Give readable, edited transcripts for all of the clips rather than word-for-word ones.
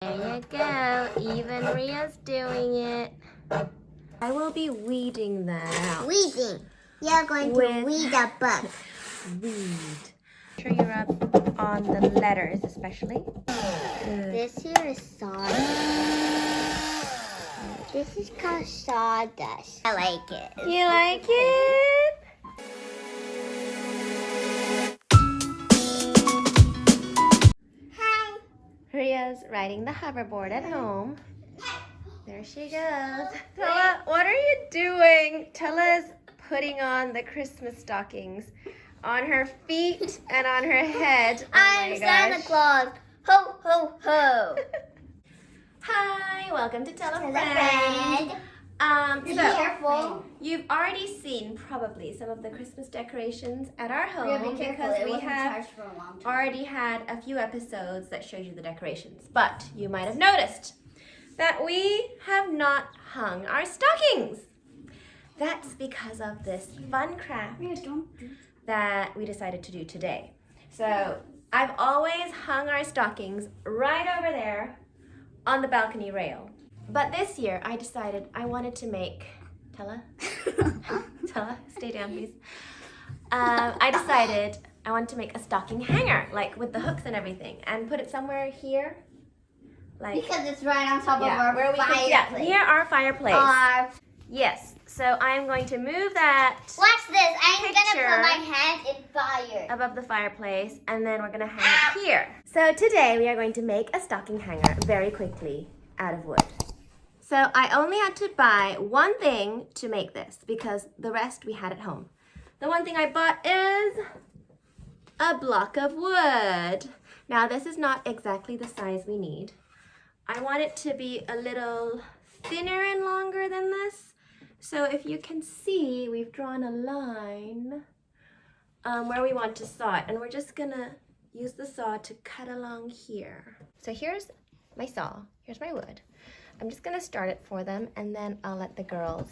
There you go. Even Ria's doing it. I will be weeding that out. Weeding. You're going to weed a book. Weed. Make sure you rub on the letters especially. Good. This here is sawdust. This is called sawdust. I like it. You like it? Hi. Ria's riding the hoverboard at home. There she goes. Tella, what are you doing? Tella's putting on the Christmas stockings on her feet and on her head. Oh I'm my Santa gosh. Claus. Ho, ho, ho. Hi, welcome to Tella Hello, Friend. friend. Be careful. You've already seen probably some of the Christmas decorations at our home Yeah, be careful. because It we wasn't have charged for a long time. already had a few episodes that showed you the decorations. But you might have noticed that we have not hung our stockings. That's because of this fun craft that we decided to do today. So I've always hung our stockings right over there on the balcony rail. But this year I decided I wanted to make, Tella, stay down please. I decided I wanted to make a stocking hanger, like with the hooks and everything, and put it somewhere here. Like, Because it's right on top of where our we can, fireplace. near our fireplace. Yes, so I'm going to move that Watch this. I'm going to Picture. put my hand in fire. above the fireplace, and then we're going to hang it here. So today we are going to make a stocking hanger very quickly out of wood. So I only had to buy one thing to make this because the rest we had at home. The one thing I bought is a block of wood. Now this is not exactly the size we need. I want it to be a little thinner and longer than this. So if you can see, we've drawn a line where we want to saw it, and we're just gonna use the saw to cut along here. So here's my saw, here's my wood. I'm just gonna start it for them, and then I'll let the girls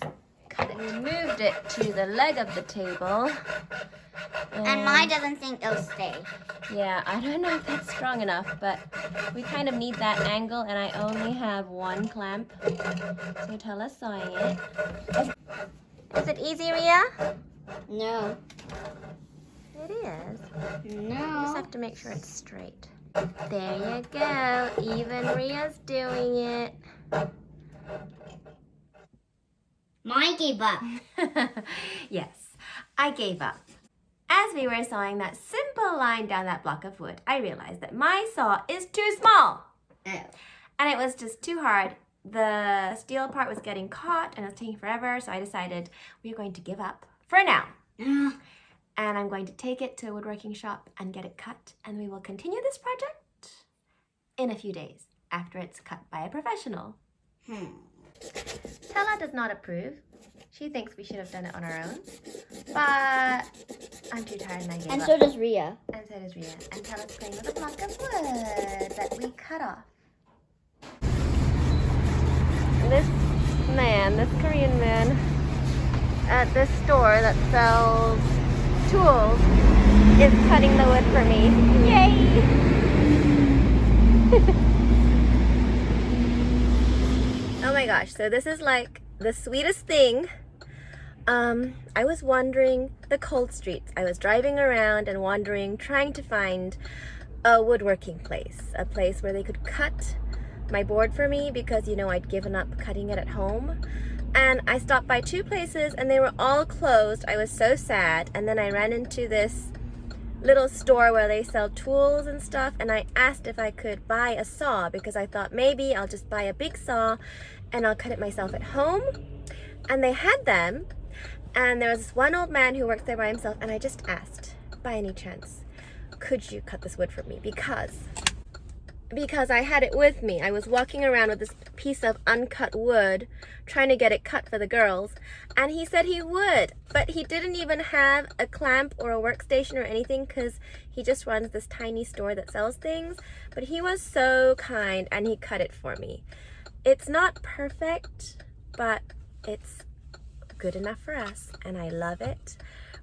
cut it. We moved it to the leg of the table. And mine doesn't think it'll stay. Yeah, I don't know if that's strong enough, but we kind of need that angle, and I only have one clamp. So Tella's sawing it. Is it easy, Ria? No. It is. You just No. have to make sure it's straight. There you go. Even Ria's doing it. Mine gave up. Yes, I gave up. As we were sawing that simple line down that block of wood, I realized that my saw is too small. Oh. And it was just too hard. The steel part was getting caught and it was taking forever, so I decided we are going to give up for now. And I'm going to take it to a woodworking shop and get it cut, and we will continue this project in a few days after it's cut by a professional. Tella does not approve. She thinks we should have done it on our own, but I'm too tired and I gave And up. so does Ria. And so does Ria. And Tella's playing with a block of wood that we cut off. This man, this Korean man at this store that sells tools is cutting the wood for me. Yay! Oh my gosh, so this is like the sweetest thing. I was wandering the cold streets. I was driving around and wandering, trying to find a woodworking place, a place where they could cut my board for me because, you know, I'd given up cutting it at home. And I stopped by two places and they were all closed. I was so sad. And then I ran into this little store where they sell tools and stuff, and I asked if I could buy a saw because I thought maybe I'll just buy a big saw and I'll cut it myself at home. And they had them, and there was this one old man who works there by himself, and I just asked, by any chance, could you cut this wood for me? Because I had it with me. I was walking around with this piece of uncut wood trying to get it cut for the girls, and he said he would, but he didn't even have a clamp or a workstation or anything because he just runs this tiny store that sells things. But he was so kind and he cut it for me. It's not perfect, but it's good enough for us and I love it.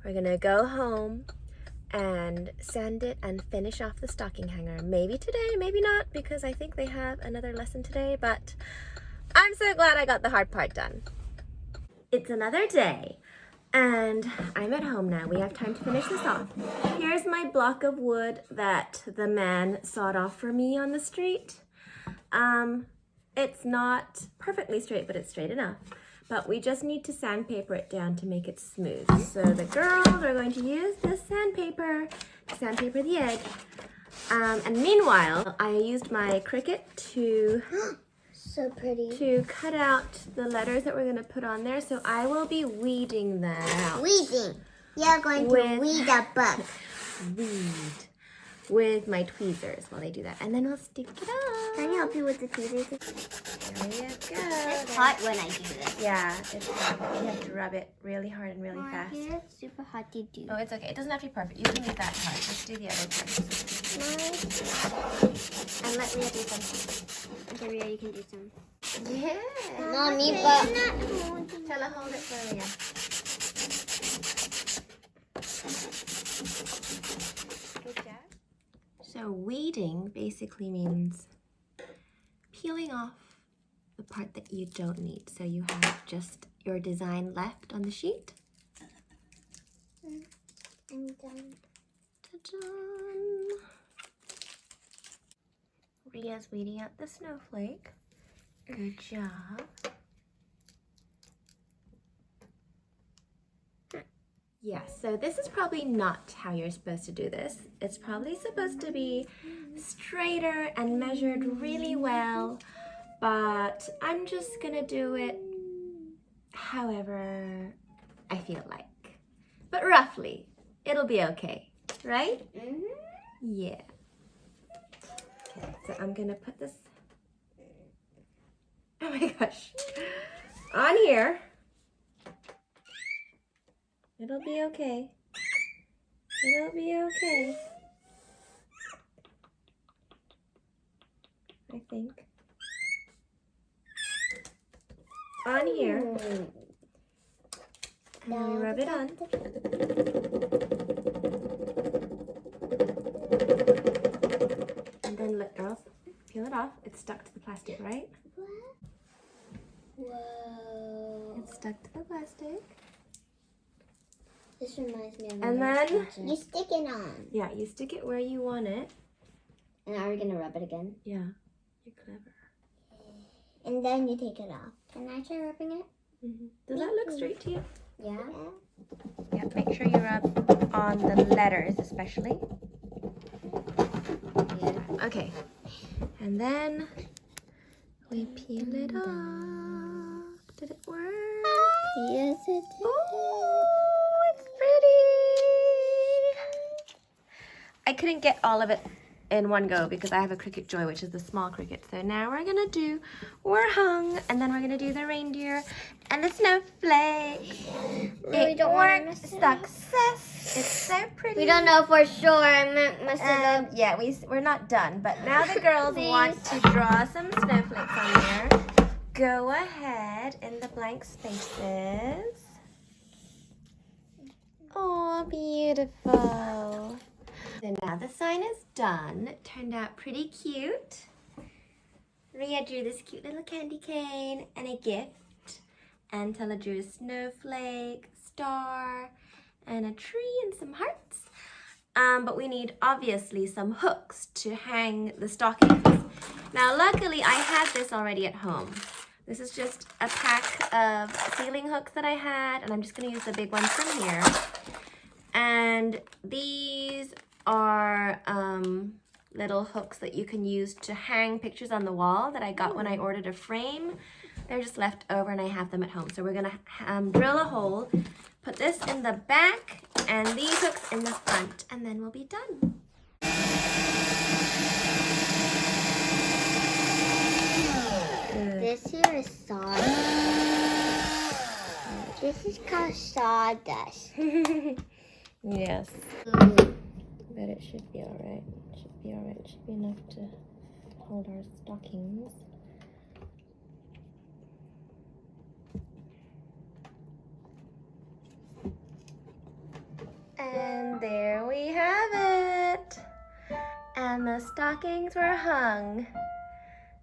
We're gonna go home and sand it and finish off the stocking hanger. Maybe today, maybe not, because I think they have another lesson today, but I'm so glad I got the hard part done. It's another day, and I'm at home now. We have time to finish this off. Here's my block of wood that the man sawed off for me on the street. It's not perfectly straight, but it's straight enough. But we just need to sandpaper it down to make it smooth. So the girls are going to use this sandpaper to sandpaper the egg. And meanwhile, I used my Cricut to So pretty. cut out the letters that we're going to put on there. So I will be weeding that out. Weeding. You're going to weed a book. Weed with my tweezers while they do that. And then we'll stick it on. Can I help you with the tweezers? There you go. It's hot when I do this. Yeah, it's hot. You have to rub it really hard and really fast. It's super hot to do. Oh, it's okay. It doesn't have to be perfect. You can leave that part. Just do the other part. And let Ria do some. Okay, Ria, you can do some. Yeah. Mommy, but... Tell her hold it for Ria. Good job. So weeding basically means peeling off the part that you don't need. So you have just your design left on the sheet. I'm done. Ta-da! Ria's weeding out the snowflake. Good job. Yeah, so this is probably not how you're supposed to do this. It's probably supposed to be straighter and measured really well, but I'm just gonna do it however I feel like. But roughly, it'll be okay, right? Mm-hmm. Yeah. Okay, so I'm gonna put this, oh my gosh, on here. It'll be okay. It'll be okay. I think. On here. And then we rub it on. And then let girls peel it off. It's stuck to the plastic, right? Whoa. It's stuck to the plastic. This reminds me of And then you stick it on. yeah, you stick it where you want it. And are we gonna rub it again? Yeah, you're clever. And then you take it off. Can I try rubbing it? Mm-hmm. Does that look straight to you? Yeah. Yeah, make sure you rub on the letters especially. Yeah. Okay, and then we peel it off. Did it work? Yes, it did. Oh, it's pretty. I couldn't get all of it in one go because I have a Cricut Joy, which is the small Cricut. So now we're gonna do We're Hung, and then we're gonna do the reindeer and the snowflake. We don't wanna worked. mess it up. Success. It's so pretty. We don't know for sure. I might mess it up. Yeah, we're not done, but now the girls want to draw some snowflakes on there. Go ahead in the blank spaces. Oh, beautiful. So now the sign is done. It turned out pretty cute. Ria drew this cute little candy cane and a gift. And Tella drew a snowflake, star, and a tree and some hearts. But we need obviously some hooks to hang the stockings. Now luckily I had this already at home. This is just a pack of ceiling hooks that I had, and I'm just gonna use the big ones from here. And these are little hooks that you can use to hang pictures on the wall that I got when I ordered a frame. They're just left over and I have them at home. So we're gonna drill a hole, put this in the back and these hooks in the front, and then we'll be done. This here is sawdust. This is called sawdust. Yes. But it should be alright. It should be alright. It should be enough to hold our stockings. And And there we have it. And the stockings were hung.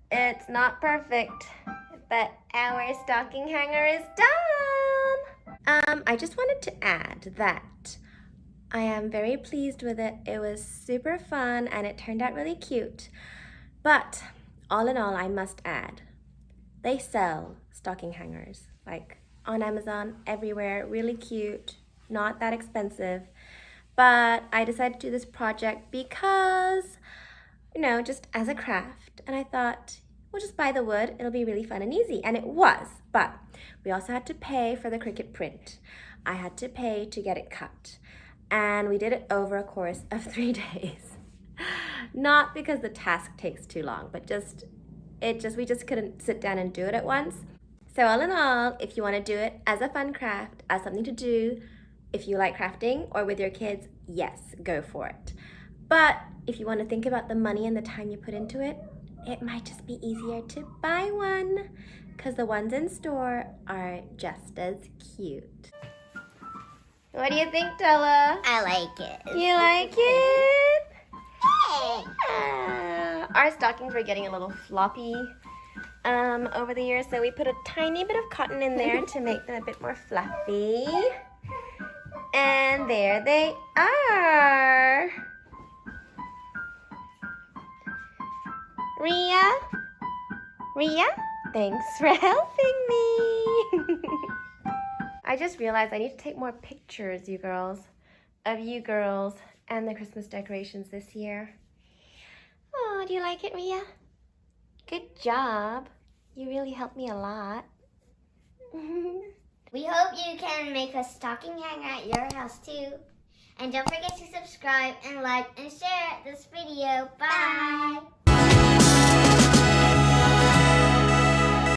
It's not perfect, but our stocking hanger is done. I just wanted to add that I am very pleased with it. It was super fun and it turned out really cute. But all in all, I must add, they sell stocking hangers like on Amazon, everywhere, really cute, not that expensive. But I decided to do this project because, you know, just as a craft. And I thought, we'll just buy the wood. It'll be really fun and easy. And it was. But we also had to pay for the Cricut print. I had to pay to get it cut. And we did it over a course of 3 days. Not because the task takes too long, but we just couldn't sit down and do it at once. So all in all, if you want to do it as a fun craft, as something to do, if you like crafting or with your kids, yes, go for it. But if you want to think about the money and the time you put into it, it might just be easier to buy one because the ones in store are just as cute. What do you think, Della? I like it. You like it? Yeah. Our stockings were getting a little floppy over the years, so we put a tiny bit of cotton in there to make them a bit more fluffy. And there they are. Ria, thanks for helping me. I just realized I need to take more pictures, you girls, of you girls and the Christmas decorations this year. Oh, do you like it, Ria? Good job. You really helped me a lot. We hope you can make a stocking hanger at your house too. And don't forget to subscribe and like and share this video. Bye.